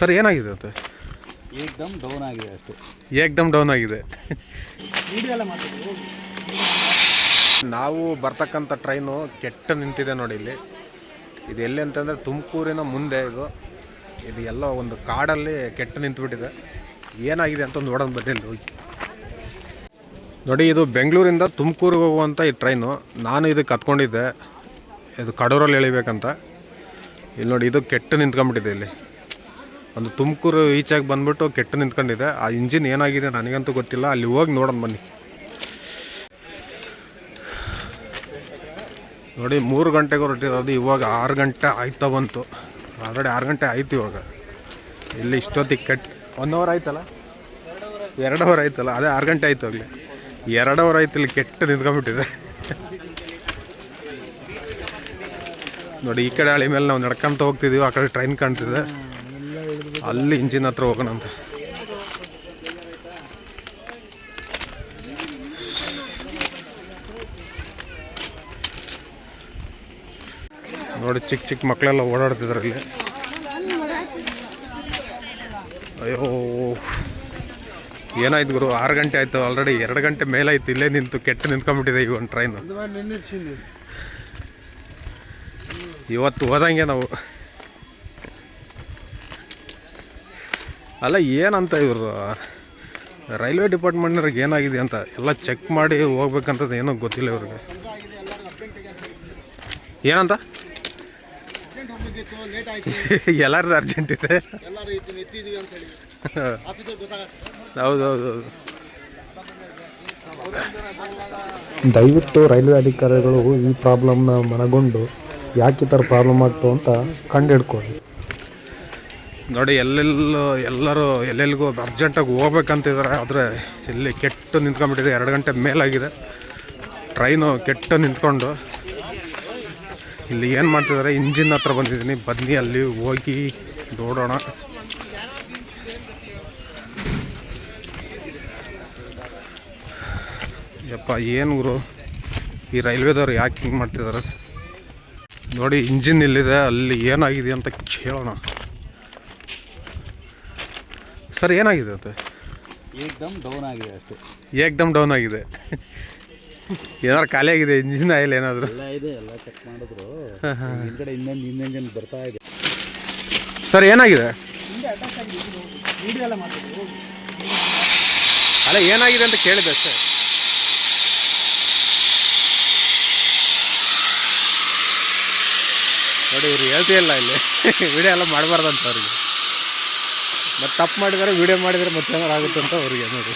Sir ಏನಾಗಿದೆ ಅದು? ಏಕ್ದಮ್ down ಆಗಿದೆ ಅಷ್ಟೇ. ಏಕ್ದಮ್ ಡೌನ್ ಆಗಿದೆ. ನಾವು ಬರ್ತಕ್ಕಂಥ ಟ್ರೈನು ಕೆಟ್ಟ ನಿಂತಿದೆ ನೋಡಿ ಇಲ್ಲಿ. ಇದು ಎಲ್ಲಿ ಅಂತಂದರೆ ತುಮಕೂರಿನ ಮುಂದೆ ಇದು ಎಲ್ಲ ಒಂದು ಕಾಡಲ್ಲಿ ಕೆಟ್ಟ ನಿಂತುಬಿಟ್ಟಿದೆ. ಏನಾಗಿದೆ ಅಂತ ನೋಡೋಣ ಬನ್ನಿ ಹೋಗಿ. ನೋಡಿ ಇದು ಬೆಂಗಳೂರಿಂದ ತುಮಕೂರಿಗೆ ಹೋಗುವಂಥ ಈ ಟ್ರೈನು. ನಾನು ಇದಕ್ಕೆ ಹತ್ಕೊಂಡಿದ್ದೆ, ಇದು ಕಡೂರಲ್ಲಿ ಎಳಿಬೇಕಂತ. ಇಲ್ಲಿ ನೋಡಿ ಇದು ಕೆಟ್ಟ ನಿಂತ್ಕೊಂಡ್ಬಿಟ್ಟಿದೆ. ಇಲ್ಲಿ ಒಂದು ತುಮಕೂರು ಈಚಾಗಿ ಬಂದ್ಬಿಟ್ಟು ಕೆಟ್ಟ ನಿಂತ್ಕೊಂಡಿದೆ. ಆ ಇಂಜಿನ್ ಏನಾಗಿದೆ ನನಗಂತೂ ಗೊತ್ತಿಲ್ಲ. ಅಲ್ಲಿ ಹೋಗಿ ನೋಡೋಣ ಬನ್ನಿ. ನೋಡಿ 3 ಗಂಟೆಗೆ ಹೊರಟಿರೋದು, ಇವಾಗ 6 ಗಂಟೆ ಆಯ್ತಾ ಬಂತು. ಆಲ್ರೆಡಿ 6 ಗಂಟೆ ಆಯ್ತು ಇವಾಗ. ಇಲ್ಲಿ ಇಷ್ಟೊತ್ತಿಗೆ 1 ಅವರ್ ಆಯ್ತಲ್ಲ, 2 ಅವರ್ ಆಯ್ತಲ್ಲ, ಅದೇ 6 ಗಂಟೆ ಆಯ್ತು ಆಗಲಿ. 2 ಅವರ್ ಆಯ್ತು ಇಲ್ಲಿ ಕೆಟ್ಟ ನಿಂತ್ಕೊಂಡ್ಬಿಟ್ಟಿದೆ. ನೋಡಿ ಈ ಕಡೆ ಹಳಿ ಮೇಲೆ ನಾವು ನಡ್ಕೊಂತ ಹೋಗ್ತಿದ್ದೀವಿ, ಆ ಕಡೆ ಟ್ರೈನ್ ಕಾಣ್ತಿದೆ. ಅಲ್ಲಿ ಇಂಜಿನ್ ಹತ್ರ ಹೋಗೋಣ ಅಂತ. ನೋಡಿ ಚಿಕ್ಕ ಚಿಕ್ಕ ಮಕ್ಕಳೆಲ್ಲ ಓಡಾಡ್ತಿದ್ದಾರೆ ಇಲ್ಲಿ. ಅಯ್ಯೋ ಏನಾಯ್ತು ಗುರು, 6 ಗಂಟೆ ಆಯಿತು ಆಲ್ರೆಡಿ. 2 ಗಂಟೆ ಮೇಲಾಯ್ತು ಇಲ್ಲೇ ನಿಂತು ಕೆಟ್ಟ ನಿಂತ್ಕೊಂಡ್ಬಿಟ್ಟಿದೆ ಈ ಒಂದು ಟ್ರೈನು. ಇವತ್ತು ಹೋದಂಗೆ ನಾವು. ಅಲ್ಲ ಏನಂತ ಇವರು ರೈಲ್ವೆ ಡಿಪಾರ್ಟ್ಮೆಂಟ್ನವ್ರಿಗೆ ಏನಾಗಿದೆ ಅಂತ ಎಲ್ಲ ಚೆಕ್ ಮಾಡಿ ಹೋಗ್ಬೇಕಂತದ್ದು ಏನೋ ಗೊತ್ತಿಲ್ಲ ಇವ್ರಿಗೆ. ಏನಂತ ಎಲ್ಲರದ್ದು ಅರ್ಜೆಂಟ್ ಇದೆ. ಹೌದೌದು. ದಯವಿಟ್ಟು ರೈಲ್ವೆ ಅಧಿಕಾರಿಗಳು ಈ ಪ್ರಾಬ್ಲಮ್ನ ಮನಗೊಂಡು ಯಾಕೆ ಈ ಥರ ಪ್ರಾಬ್ಲಮ್ ಆಗ್ತು ಅಂತ ಕಂಡು ಹಿಡ್ಕೊಳ್ಳಿ. ನೋಡಿ ಎಲ್ಲರೂ ಎಲ್ಲೆಲ್ಲಿಗೂ ಅರ್ಜೆಂಟಾಗಿ ಹೋಗ್ಬೇಕಂತಿದ್ದಾರೆ. ಆದರೆ ಇಲ್ಲಿ ಕೆಟ್ಟು ನಿಂತ್ಕೊಂಡ್ಬಿಟ್ಟಿದೆ. 2 ಗಂಟೆ ಮೇಲಾಗಿದೆ ಟ್ರೈನು ಕೆಟ್ಟು ನಿಂತ್ಕೊಂಡು. ಇಲ್ಲಿ ಏನು ಮಾಡ್ತಿದ್ದಾರೆ, ಇಂಜಿನ್ ಹತ್ರ ಬಂದಿದ್ದೀನಿ. ಬನ್ನಿ ಅಲ್ಲಿ ಹೋಗಿ ನೋಡೋಣ. ಯಪ್ಪ ಏನು ಗುರು, ಈ ರೈಲ್ವೆದವ್ರು ಯಾಕೆ ಹಿಂಗೆ ಮಾಡ್ತಿದ್ದಾರೆ ನೋಡಿ. ಇಂಜಿನ್ ಇಲ್ಲಿದೆ, ಅಲ್ಲಿ ಏನಾಗಿದೆ ಅಂತ ಕೇಳೋಣ. ಸರ್ ಏನಾಗಿದೆ ಅದು? ಏಕ್ದಮ್ ಡೌನ್ ಆಗಿದೆ ಅಷ್ಟೇ. ಏಕ್ದಮ್ ಡೌನ್ ಆಗಿದೆ. ಏನಾದ್ರು ಖಾಲಿ ಆಗಿದೆ ಇಂಜಿನ್ ಆಯಿಲ್ ಏನಾದರೂ? ಎಲ್ಲ ಇದೆ, ಎಲ್ಲ ಚೆಕ್ ಮಾಡಿದ್ರು. ಹಿಂದ್ಗಡೆ ಇನ್ನೊಂದು ಇಂಜಿನ್ ಬರ್ತಾ ಇದೆ. ಸರ್ ಏನಾಗಿದೆ? ಅಲ್ಲ ಏನಾಗಿದೆ ಅಂತ ಕೇಳಿದೆ ಸರ್. ನೋಡಿ ಇವ್ರು ಹೇಳ್ತಿಲ್ಲ ಇಲ್ಲಿ ವಿಡಿಯೋ ಎಲ್ಲ ಮಾಡಬಾರ್ದಂತ ಅವ್ರಿಗೆ. ಮತ್ತು ತಪ್ಪು ಮಾಡಿದರೆ ವಿಡಿಯೋ ಮಾಡಿದರೆ ಮತ್ತೆ ಏನಾರು ಆಗುತ್ತೆ ಅಂತ ಅವ್ರಿಗೆ ನೋಡಿ.